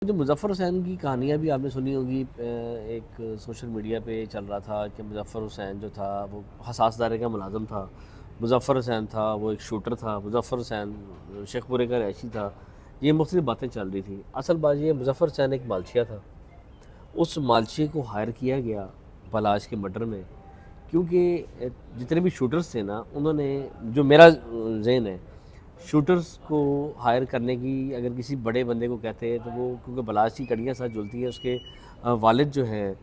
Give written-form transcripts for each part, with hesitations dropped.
जो मुज़फ़्फ़र हुसैन की कहानियाँ भी आपने सुनी होगी, एक सोशल मीडिया पे चल रहा था कि मुज़फ़्फ़र हुसैन जो था वो हसास दायरे का मुलाज़िम था। मुज़फ़्फ़र हुसैन था वो एक शूटर था। मुज़फ़्फ़र हुसैन शेखपुरे का रहायशी था। ये मुख्तलिफ़ बातें चल रही थी। असल बात ये मुज़फ़्फ़र हुसैन एक मालचिया था। उस मालचिए को हायर किया गया बलाज के मर्डर में, क्योंकि जितने भी शूटर्स थे ना, उन्होंने, जो मेरा ज़हन है, शूटर्स को हायर करने की अगर किसी बड़े बंदे को कहते हैं तो वो, क्योंकि बलाज की कड़ियाँ साथ जुलती है, उसके वालिद जो है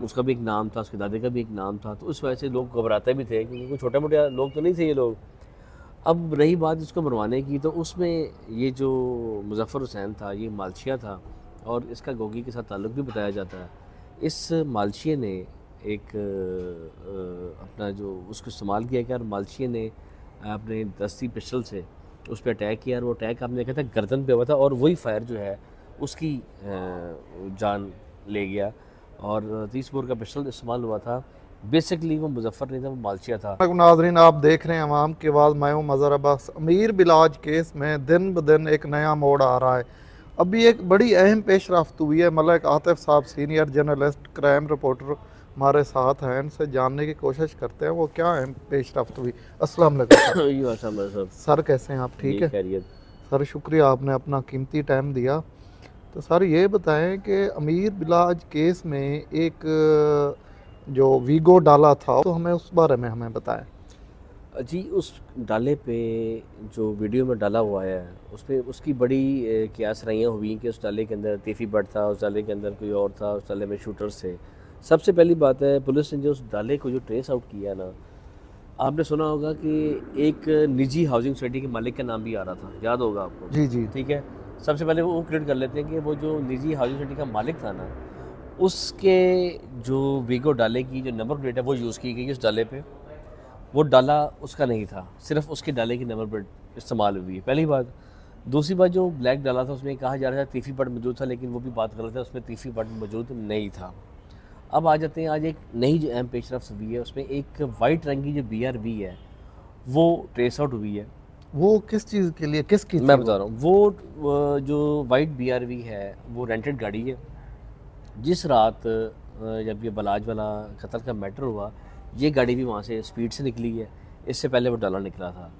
उसका भी एक नाम था, उसके दादे का भी एक नाम था, तो उस वजह से लोग घबराते भी थे, क्योंकि कोई छोटे मोटे लोग तो नहीं थे ये लोग। अब रही बात इसको मरवाने की, तो उसमें ये जो मुज़फ़्फ़र हुसैन था ये मालशिया था, और इसका गोगी के साथ ताल्लुक़ भी बताया जाता है। इस मालशिए ने एक अपना जो उसको इस्तेमाल किया गया, और मालशिए ने अपने दस्ती पिस्टल से उस पर अटैक किया, और वो अटैक आपने देखा था गर्दन पे हुआ था, और वही फायर जो है उसकी जान ले गया। और 30 बोर का पिस्टल इस्तेमाल हुआ था। बेसिकली वो मुज़फ़्फ़र नहीं था, वो मालशिया था। नाजरीन, आप देख रहे हैं अवाम की आवाज़, मैं हूं मज़हर अब्बास। अमीर बिलाज केस में दिन ब दिन एक नया मोड़ आ रहा है। अभी एक बड़ी अहम पेशरफ्त हुई है। मलिक आतिफ साहब, सीनियर जर्नलिस्ट, क्राइम रिपोर्टर हमारे साथ हैं, इनसे जानने की कोशिश करते हैं वो क्या अहम पेशरफ्त हुई। अस्सलाम वालेकुम सर। ये बात समझ सब। सर कैसे हैं आप? जी ठीक है खैरियत। सर, शुक्रिया आपने अपना कीमती टाइम दिया। तो सर ये बताएं कि अमीर बिलाज केस में एक जो वीगो डाला था, तो हमें उस बारे में हमें बताएं। जी, उस डाले पे जो वीडियो में डाला हुआ है, उस पे उसकी बड़ी क़यास रहियाँ हुई कि उस डाले के अंदर तीफ़ी बट था, उस डाले के अंदर कोई और था, उस डाले में शूटर्स थे। सबसे पहली बात है, पुलिस ने जो उस डाले को जो ट्रेस आउट किया ना, आपने सुना होगा कि एक निजी हाउसिंग सोसाइटी के मालिक का नाम भी आ रहा था, याद होगा आपको? जी जी। ठीक है। सबसे पहले वो क्लियर कर लेते हैं कि वो जो निजी हाउसिंग सोसाइटी का मालिक था ना, उसके जो वीगो डाले की जो नंबर प्लेट है वो यूज़ की गई उस डाले पे। वो डाला उसका नहीं था, सिर्फ उसके डाले की नंबर प्लेट इस्तेमाल हुई है, पहली बात। दूसरी बात, जो ब्लैक डाला था उसमें कहा जा रहा था तीफ़ी बट मौजूद था, लेकिन वो भी बात गलत है, उसमें तीफ़ी बट मौजूद नहीं था। अब आ जाते हैं, आज एक नई जो अहम पेशरफ्त हुई है, उसमें एक वाइट रंग की जो BRV है वो ट्रेस आउट हुई है। वो किस चीज़ के लिए, किसकी मैं थी बता वो? रहा हूँ, वो जो वाइट BRV है वो रेंटेड गाड़ी है। जिस रात जब ये बलाज वाला कत्ल का मैटर हुआ, ये गाड़ी भी वहाँ से स्पीड से निकली है। इससे पहले वो डाला निकला था।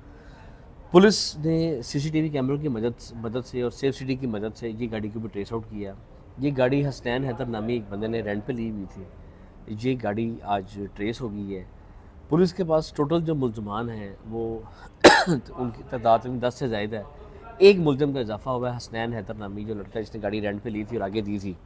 पुलिस ने CCTV कैमरों की मदद से और सेफ सिटी की मदद से ये गाड़ी को भी ट्रेस आउट किया। ये गाड़ी हसनैन हैदर नामी एक बंदे ने रेंट पे ली हुई थी। ये गाड़ी आज ट्रेस हो गई है। पुलिस के पास टोटल जो मुल्ज़मान हैं वो उनकी तादाद में 10 से ज़ायद है। एक मुल्ज़म का इजाफा हुआ है, हसनैन हैदर नामी जो लड़का जिसने गाड़ी रेंट पे ली थी और आगे दी थी।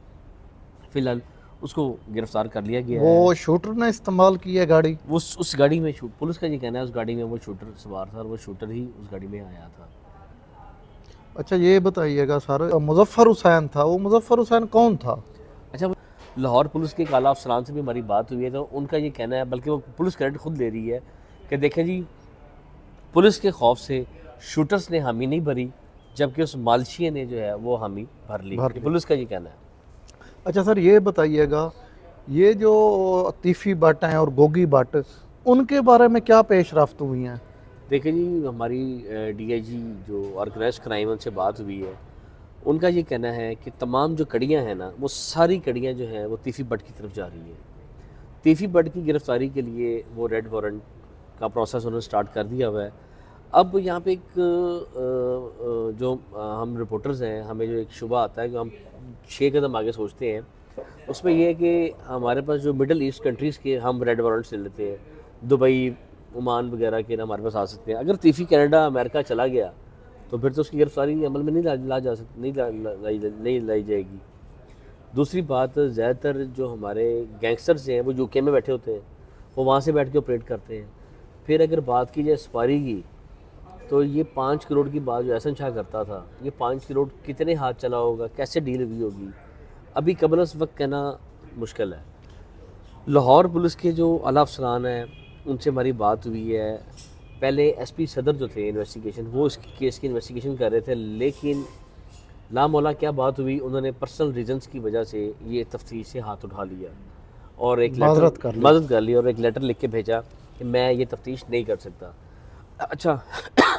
फ़िलहाल उसको गिरफ़्तार कर लिया गया है। वो शूटर ने इस्तेमाल की है गाड़ी? उस गाड़ी में पुलिस का ये कहना है उस गाड़ी में वो शूटर सवार था, और वो शूटर ही उस गाड़ी में आया था। अच्छा ये बताइएगा सर, मुजफ्फर हुसैन था, वो मुजफ्फर हुसैन कौन था? अच्छा, लाहौर पुलिस के एक आला अफसरान से भी हमारी बात हुई है, तो उनका ये कहना है, बल्कि वो पुलिस क्रेडिट खुद ले रही है, कि देखें जी, पुलिस के खौफ से शूटर्स ने हामी नहीं भरी, जबकि उस मालशिए ने जो है वो हामी भर ली। भर ये ली। पुलिस का ये कहना है। अच्छा सर ये बताइएगा, ये जो तीफी भट्ट हैं और गोगी भट्ट, उनके बारे में क्या पेशरफ्त हुई हैं? देखिए जी, हमारी DIG जो ऑर्गेनाइज क्राइम, उनसे बात हुई है। उनका ये कहना है कि तमाम जो कड़ियाँ हैं ना, वो सारी कड़ियाँ जो हैं वो तीफ़ी बट की तरफ जा रही हैं। तीफ़ी बट की गिरफ़्तारी के लिए वो रेड वारंट का प्रोसेस उन्होंने स्टार्ट कर दिया हुआ है। अब यहाँ पे एक जो हम रिपोर्टर्स हैं, हमें जो एक शुबा आता है कि हम 6 कदम आगे सोचते हैं, उसमें ये है कि हमारे पास जो मिडल ईस्ट कंट्रीज़ के हम रेड वारंट्स ले लेते हैं, दुबई, ओमान वगैरह के ना हमारे पास आ सकते हैं। अगर तीफ़ी कनाडा, अमेरिका चला गया तो फिर तो उसकी गिरफ्तारी अमल में नहीं ला जा सकती, नहीं लाई जाएगी। दूसरी बात, ज़्यादातर जो हमारे गैंगस्टर्स हैं वो UK में बैठे होते हैं, वो वहाँ से बैठ के ऑपरेट करते हैं। फिर अगर बात की जाए सफारी की, तो ये 5 करोड़ की बात जो एहसन शाह करता था, ये 5 करोड़ कितने हाथ चला होगा, कैसे डील हुई होगी, अभी कबल उस वक्त कहना मुश्किल है। लाहौर पुलिस के जो आला अफसरान हैं उनसे हमारी बात हुई है। पहले SP सदर जो थे इन्वेस्टिगेशन, वो इस केस की इन्वेस्टिगेशन कर रहे थे, लेकिन लामौला क्या बात हुई, उन्होंने पर्सनल रीजंस की वजह से ये तफ्तीश से हाथ उठा लिया और एक माजरत लेटर कर ली। मदद कर ली और एक लेटर लिख के भेजा कि मैं ये तफ्तीश नहीं कर सकता। अच्छा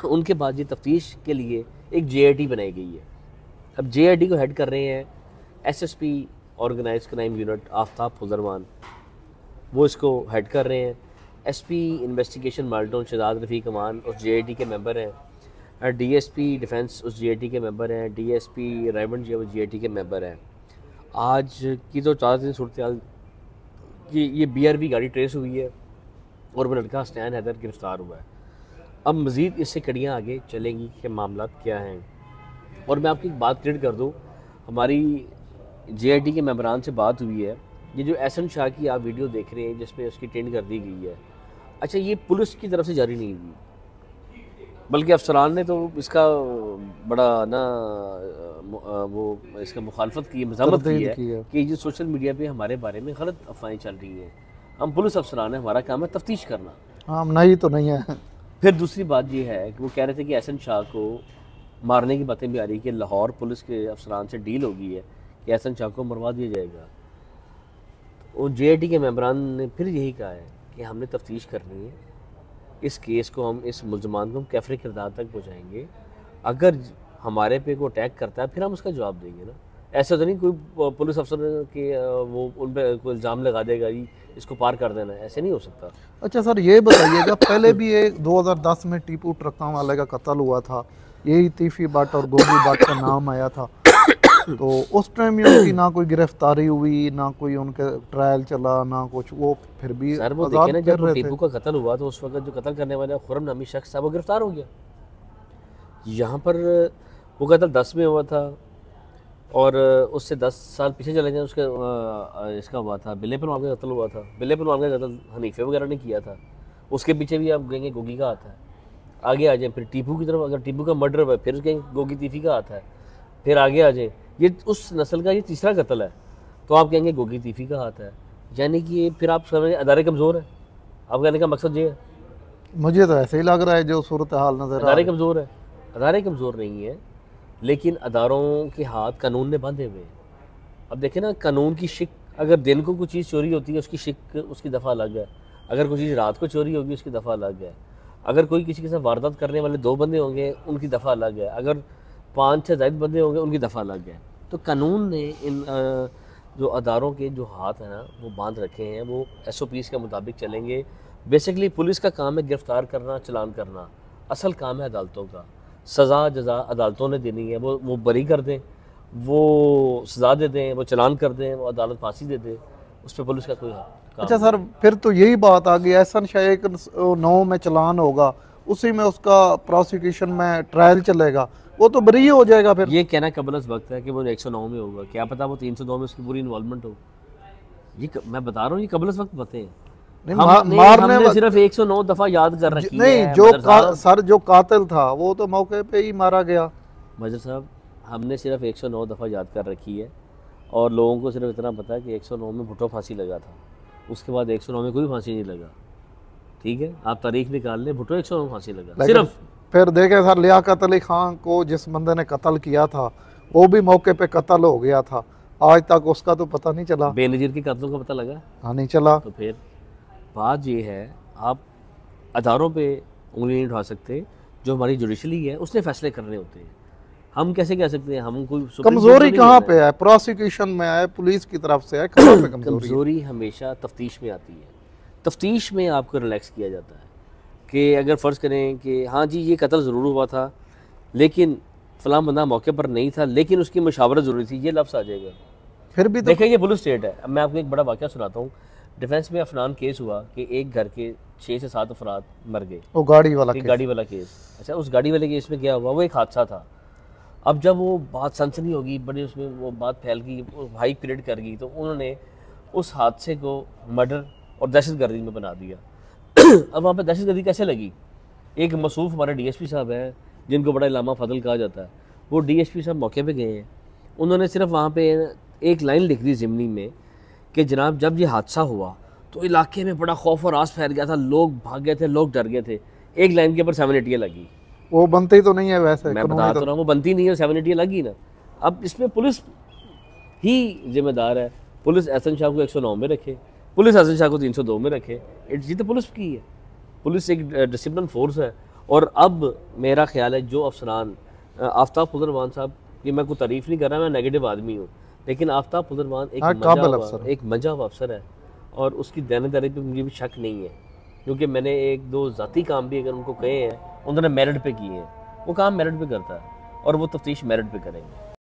उनके बाद ये तफ्तीश के लिए एक JIT बनाई गई है। अब JIT को हेड कर रहे हैं SSP organised crime unit Aftab Fujarman वो इसको हेड कर रहे हैं। SP इन्वेस्टिगेशन माल्टोन शहजाद रफ़ीक अमान उस JIT के मेंबर हैं। DSP डिफेंस उस JIT के मेंबर हैं। DSP रेमंड जो है JIT के मेंबर हैं। आज की तो 4 दिन सूरत हाल कि ये BRB गाड़ी ट्रेस हुई है और वो लड़का हसनैन हैदर गिरफ़्तार हुआ है। अब मज़ीद इससे कड़ियाँ आगे चलेंगी कि मामला क्या हैं। और मैं आपकी एक बात क्लियर कर दूँ, हमारी JIT के मेंबरान से बात हुई है। ये जो एहसन शाह की आप वीडियो देख रहे हैं जिसमें उसकी टेंड कर दी गई है, अच्छा ये पुलिस की तरफ से जारी नहीं हुई, बल्कि अफसरान ने तो इसका बड़ा ना वो इसका मुखालफत की, मज़ामत की है कि ये सोशल मीडिया पे हमारे बारे में गलत अफवाहें चल रही हैं। हम पुलिस अफसरान हैं, हमारा काम है तफ्तीश करना। हाँ नहीं तो नहीं है। फिर दूसरी बात ये है कि वो कह रहे थे कि एहसन शाह को मारने की बातें भी आ रही कि लाहौर पुलिस के अफसरान से डील हो गई है कि एहसन शाह को मरवा दिया जाएगा। और JIT के मेंबरान ने फिर यही कहा है कि हमने तफ्तीश करनी है, इस केस को हम इस मुल्ज़मान को हम कैफरे किरदार तक पहुँचाएँगे। अगर हमारे पे कोई अटैक करता है फिर हम उसका जवाब देंगे ना। ऐसा तो नहीं कोई पुलिस अफसर के वो उन पर कोई इल्ज़ाम लगा देगा जी इसको पार कर देना है, ऐसे नहीं हो सकता। अच्छा सर ये बताइएगा, पहले भी एक 2010 में टीपू ट्रक्का वाले का कत्ल हुआ था, यही तीफी भट्ट और गोगी भट्ट का नाम आया था, तो उस टाइम में उनकी ना कोई गिरफ्तारी हुई, ना कोई उनके ट्रायल चला, ना कुछ, वो फिर भी सर वो देखे ना जब टीपू का कत्ल हुआ तो उस वक्त जो कत्ल करने वाला खुर्रम नामी शख्स था वो गिरफ्तार हो गया। यहाँ पर वो कत्ल 10 में हुआ था और उससे 10 साल पीछे चले जाए उसका इसका हुआ था बिल्ले पर का कत्ल हुआ था। बिल्ले पर का कत्ल हनीफे वगैरह ने किया था, उसके पीछे भी आप कहेंगे गोगी का हाथ है। आगे आ जाए फिर टीपू की तरफ, अगर टीपू का मर्डर हुआ फिर कहेंगे गोगी तीफी का हाथ है। फिर आगे आ जाए ये उस नस्ल का ये तीसरा कत्ल है तो आप कहेंगे गोगी तीफी का हाथ है। यानी कि फिर आप समझ अदारे कमज़ोर है, आप कहने का मकसद ये है। मुझे तो ऐसे ही लग रहा है जो सूरत हाल नजर अदारे कमज़ोर है, अदारे कमज़ोर नहीं है लेकिन अदारों के हाथ कानून ने बांधे हुए हैं। अब देखें ना, कानून की शिक, अगर दिन को कोई चीज़ चोरी होती है उसकी शिक उसकी दफ़ा अलग है, अगर कोई चीज़ रात को चोरी होगी उसकी दफ़ा अलग है, अगर कोई किसी के साथ वारदात करने वाले 2 बंदे होंगे उनकी दफ़ा अलग है, अगर 5-6 ज़ायद बंदे होंगे उनकी दफ़ा अलग है। तो कानून ने इन जो अदारों के जो हाथ हैं ना वो बांध रखे हैं, वो SOPs के मुताबिक चलेंगे। बेसिकली पुलिस का काम है गिरफ़्तार करना, चलान करना, असल काम है अदालतों का। सज़ा जज़ा अदालतों ने देनी है, वो बरी कर दें, वो सज़ा दे दें, वो चलान कर दें, वो अदालत फांसी दे दे, उस पर पुलिस का कोई काम। अच्छा सर फिर तो यही बात आ गई, एहसन शाह एक 9 में चलान होगा, उसी में उसका प्रोसिक्यूशन में ट्रायल चलेगा, वो तो बरी हो जाएगा। फिर ये कहना कबल वक्त है कि वो 109 में होगा, क्या पता वो 302 में उसकी पूरी इन्वॉल्वमेंट हो। ये मैं बता रहा हूँ, ये कबल वक्त बातें हैं। हमने सिर्फ 109 दफा याद कर रखी नहीं है। जो सर जो कातिल था वो तो मौके पे ही मारा गया। मजर साहब हमने सिर्फ 109 दफा याद कर रखी है और लोगों को सिर्फ इतना पता है कि 109 में भुट्टो फांसी लगा था, उसके बाद 109 में कोई फांसी नहीं लगा। ठीक है, आप तारीख निकाल लें, भुट्टो 109 में फांसी लगा सिर्फ। फिर देखें सर, लियाकत अली खान को जिस बंदे ने कत्ल किया था वो भी मौके पे कत्ल हो गया था, आज तक उसका तो पता नहीं चला। बेनजीर के कत्लों का पता लगा? हाँ नहीं चला। तो फिर बात ये है, आप अदारों पे उंगली नहीं उठा सकते, जो हमारी जुडिशली है उसने फैसले करने होते हैं। हम कैसे कह सकते हैं? हम कोई कमजोरी कहाँ पे है? प्रोसिक्यूशन में है, पुलिस की तरफ से है, कहाँ पे कमजोरी हमेशा तफ्तीश में आती है। तफ्तीश में आपको रिलैक्स किया जाता है कि अगर फ़र्ज़ करें कि हाँ जी ये कत्ल ज़रूर हुआ था लेकिन फ़लाँ बंदा मौके पर नहीं था लेकिन उसकी मुशावरत ज़रूरी थी, ये लफ्ज़ आ जाएगा। फिर भी देखें ये पुलिस स्टेट है। अब मैं आपको एक बड़ा वाक़या सुनाता हूँ। डिफेंस में अफनान केस हुआ कि एक घर के 6 से 7 अफराद मर गए, वो गाड़ी वाला केस। अच्छा, उस गाड़ी वाले केस में क्या हुआ, वो एक हादसा था। अब जब वो बात सनसनी होगी, बड़े उसमें वो बात फैल गई, हाइप क्रिएट कर गई, तो उन्होंने उस हादसे को मर्डर और दहशतगर्दी में बना दिया। अब वहाँ पे दहशतगर्दी कैसे लगी? एक मसूफ हमारे DSP साहब हैं जिनको बड़ा इलामा फजल कहा जाता है, वो DSP साहब मौके पे गए हैं। उन्होंने सिर्फ वहाँ पे एक लाइन लिख दी ज़िमनी में कि जनाब जब ये हादसा हुआ तो इलाके में बड़ा खौफ और आस फैल गया था, लोग भाग गए थे, लोग डर गए थे। एक लाइन के ऊपर 780 लगी। वो बनती तो नहीं है वैसे, मैं बता तो रहा हूँ वो बनती नहीं है, 780 लगी ना। अब इसमें पुलिस ही जिम्मेदार है। पुलिस एहसन शाह को 109 में रखे, पुलिस एहसन शाह को 302 में रखे, ये तो पुलिस की है। पुलिस एक डिसिप्लिन फोर्स है। और अब मेरा ख्याल है जो अफसरान आफ्ताब फुजरमान साहब की, मैं कोई तारीफ़ नहीं कर रहा, मैं नेगेटिव आदमी हूँ, लेकिन आफ्ताब पुलरमान हाँ, काबिल अफसर एक मजा हुआ अफसर है, और उसकी दानेदारी पे मुझे भी शक नहीं है, क्योंकि मैंने एक दो ज़ाती काम भी अगर उनको कहे हैं, उन्होंने मेरिट पे किए हैं, वो काम मेरिट पे करता है और वो तफ्तीश मेरिट पे करेंगे।